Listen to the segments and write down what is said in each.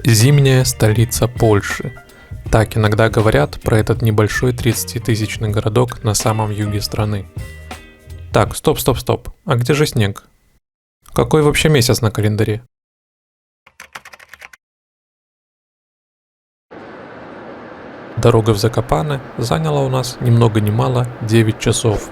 Зимняя столица Польши. Так иногда говорят про этот небольшой 30-тысячный городок на самом юге страны. Так, стоп. А где же снег? Какой вообще месяц на календаре? Дорога в Закопане заняла у нас ни много ни мало 9 часов.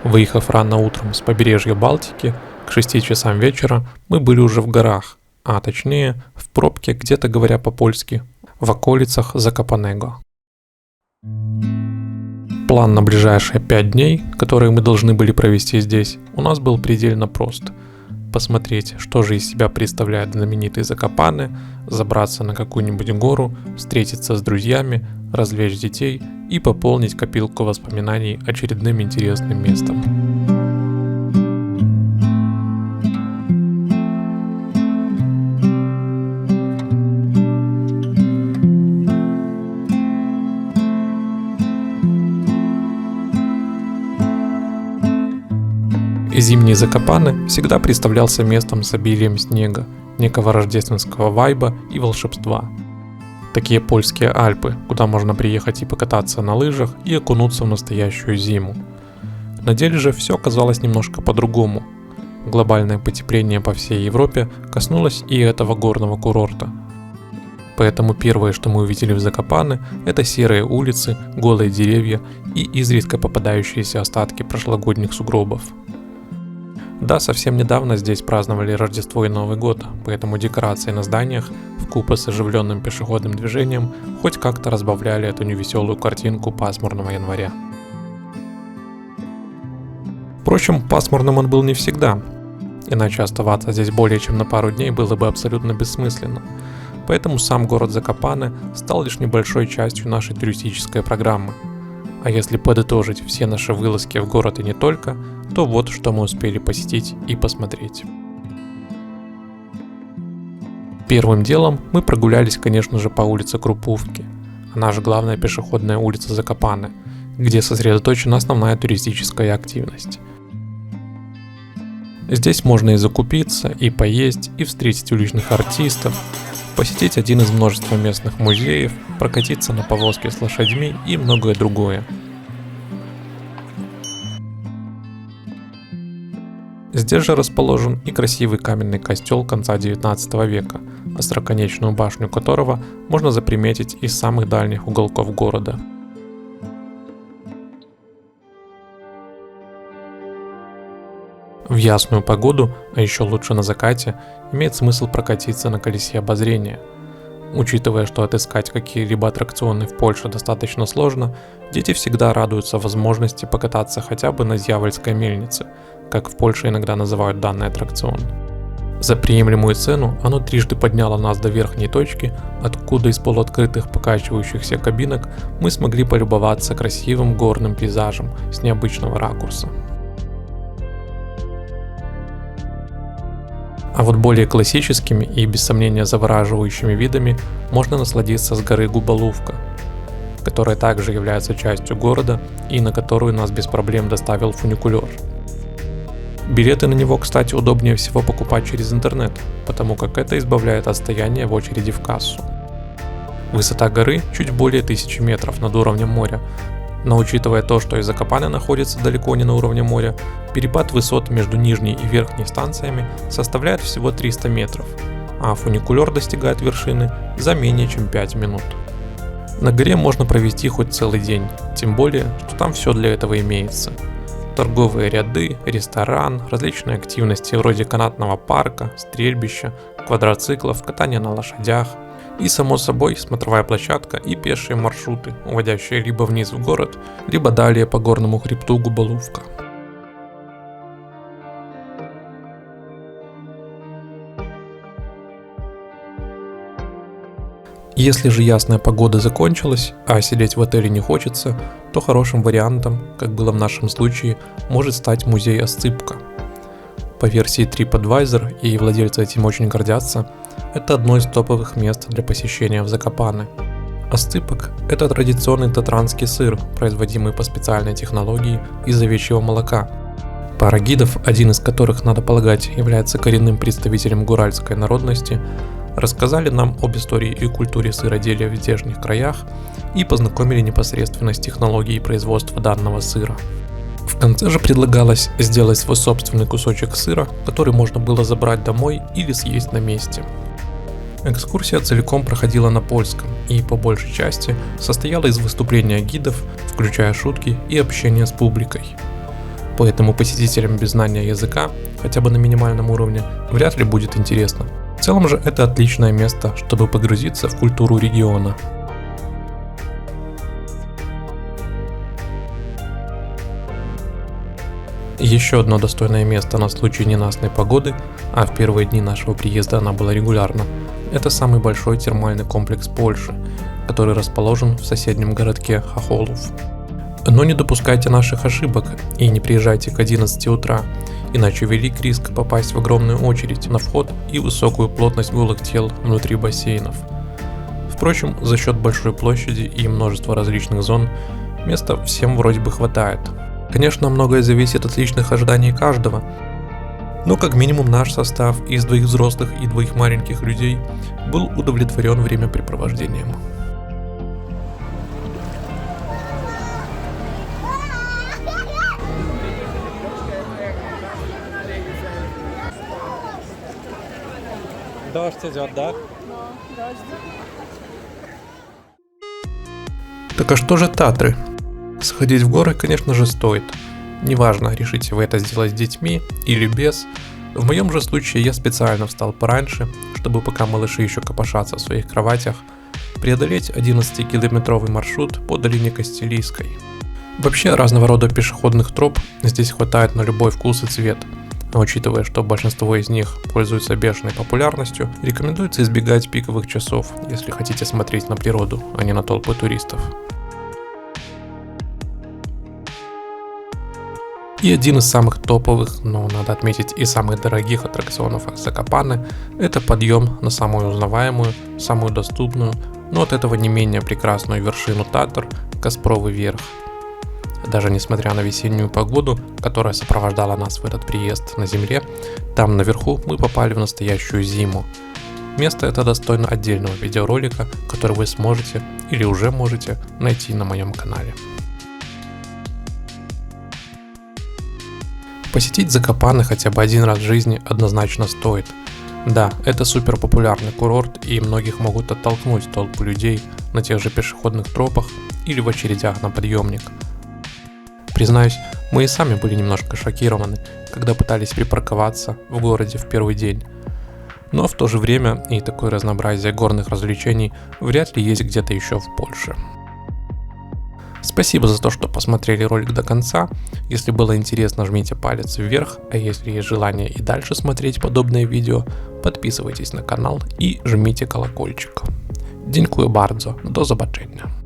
Выехав рано утром с побережья Балтики, к 6 часам вечера мы были уже в горах, а точнее в пробке, где-то говоря по-польски, в околицах Закопанего. План на ближайшие 5 дней, которые мы должны были провести здесь, у нас был предельно прост. Посмотреть, что же из себя представляет знаменитый Закопане, забраться на какую-нибудь гору, встретиться с друзьями, развлечь детей и пополнить копилку воспоминаний очередным интересным местом. Зимний Закопане всегда представлялся местом с обилием снега, некого рождественского вайба и волшебства. Такие польские Альпы, куда можно приехать и покататься на лыжах и окунуться в настоящую зиму. На деле же все оказалось немножко по-другому. Глобальное потепление по всей Европе коснулось и этого горного курорта. Поэтому первое, что мы увидели в Закопане, это серые улицы, голые деревья и изредка попадающиеся остатки прошлогодних сугробов. Да, совсем недавно здесь праздновали Рождество и Новый год, поэтому декорации на зданиях, вкупе с оживленным пешеходным движением, хоть как-то разбавляли эту невеселую картинку пасмурного января. Впрочем, пасмурным он был не всегда, иначе оставаться здесь более чем на пару дней было бы абсолютно бессмысленно. Поэтому сам город Закопане стал лишь небольшой частью нашей туристической программы. А если подытожить все наши вылазки в город и не только, то вот что мы успели посетить и посмотреть. Первым делом мы прогулялись, конечно же, по улице Крупувки, она же главная пешеходная улица Закопане, где сосредоточена основная туристическая активность. Здесь можно и закупиться, и поесть, и встретить уличных артистов, посетить один из множества местных музеев, прокатиться на повозке с лошадьми и многое другое. Здесь же расположен и красивый каменный костел конца 19 века, остроконечную башню которого можно заприметить из самых дальних уголков города. В ясную погоду, а еще лучше на закате, имеет смысл прокатиться на колесе обозрения. Учитывая, что отыскать какие-либо аттракционы в Польше достаточно сложно, дети всегда радуются возможности покататься хотя бы на дьявольской мельнице, как в Польше иногда называют данный аттракцион. За приемлемую цену оно трижды подняло нас до верхней точки, откуда из полуоткрытых покачивающихся кабинок мы смогли полюбоваться красивым горным пейзажем с необычного ракурса. А вот более классическими и без сомнения завораживающими видами можно насладиться с горы Губалувка, которая также является частью города и на которую нас без проблем доставил фуникулер. Билеты на него, кстати, удобнее всего покупать через интернет, потому как это избавляет от стояния в очереди в кассу. Высота горы чуть более 1000 метров над уровнем моря, но учитывая то, что и Закопане находится далеко не на уровне моря, перепад высот между нижней и верхней станциями составляет всего 300 метров, а фуникулер достигает вершины за менее чем 5 минут. На горе можно провести хоть целый день, тем более, что там все для этого имеется. Торговые ряды, ресторан, различные активности вроде канатного парка, стрельбища, квадроциклов, катания на лошадях и, само собой, смотровая площадка и пешие маршруты, уводящие либо вниз в город, либо далее по горному хребту Губалувка. Если же ясная погода закончилась, а сидеть в отеле не хочется, то хорошим вариантом, как было в нашем случае, может стать музей Осцыпка. По версии TripAdvisor, и владельцы этим очень гордятся, это одно из топовых мест для посещения в Закопане. Осцыпок – это традиционный татранский сыр, производимый по специальной технологии из овечьего молока. Пара гидов, один из которых, надо полагать, является коренным представителем гуральской народности, рассказали нам об истории и культуре сыроделия в здешних краях и познакомили непосредственно с технологией производства данного сыра. В конце же предлагалось сделать свой собственный кусочек сыра, который можно было забрать домой или съесть на месте. Экскурсия целиком проходила на польском и по большей части состояла из выступления гидов, включая шутки и общения с публикой. Поэтому посетителям без знания языка, хотя бы на минимальном уровне, вряд ли будет интересно. В целом же это отличное место, чтобы погрузиться в культуру региона. Еще одно достойное место на случай ненастной погоды, а в первые дни нашего приезда она была регулярна, это самый большой термальный комплекс Польши, который расположен в соседнем городке Хохолов. Но не допускайте наших ошибок и не приезжайте к 11 утра, иначе велик риск попасть в огромную очередь на вход и высокую плотность голых тел внутри бассейнов. Впрочем, за счет большой площади и множества различных зон, места всем вроде бы хватает. Конечно, многое зависит от личных ожиданий каждого, но как минимум наш состав из 2 взрослых и 2 маленьких людей был удовлетворен времяпрепровождением. Дождь идет, да? Так а что же Татры? Сходить в горы, конечно же, стоит. Неважно, решите вы это сделать с детьми или без. В моем же случае я специально встал пораньше, чтобы пока малыши еще копошатся в своих кроватях, преодолеть 11-километровый маршрут по долине Кастилийской. Вообще, разного рода пешеходных троп здесь хватает на любой вкус и цвет. А учитывая, что большинство из них пользуются бешеной популярностью, рекомендуется избегать пиковых часов, если хотите смотреть на природу, а не на толпы туристов. И один из самых топовых, но надо отметить и самых дорогих аттракционов Закопаны – это подъем на самую узнаваемую, самую доступную, но от этого не менее прекрасную вершину Татр – Каспровый верх. Даже несмотря на весеннюю погоду, которая сопровождала нас в этот приезд на земле, там наверху мы попали в настоящую зиму. Место это достойно отдельного видеоролика, который вы сможете или уже можете найти на моем канале. Посетить Закопаны хотя бы один раз в жизни однозначно стоит. Да, это супер популярный курорт и многих могут оттолкнуть толпу людей на тех же пешеходных тропах или в очередях на подъемник. Признаюсь, мы и сами были немножко шокированы, когда пытались припарковаться в городе в первый день. Но в то же время и такое разнообразие горных развлечений вряд ли есть где-то еще в Польше. Спасибо за то, что посмотрели ролик до конца. Если было интересно, жмите палец вверх, а если есть желание и дальше смотреть подобные видео, подписывайтесь на канал и жмите колокольчик. Dziękuję bardzo, do zobaczenia.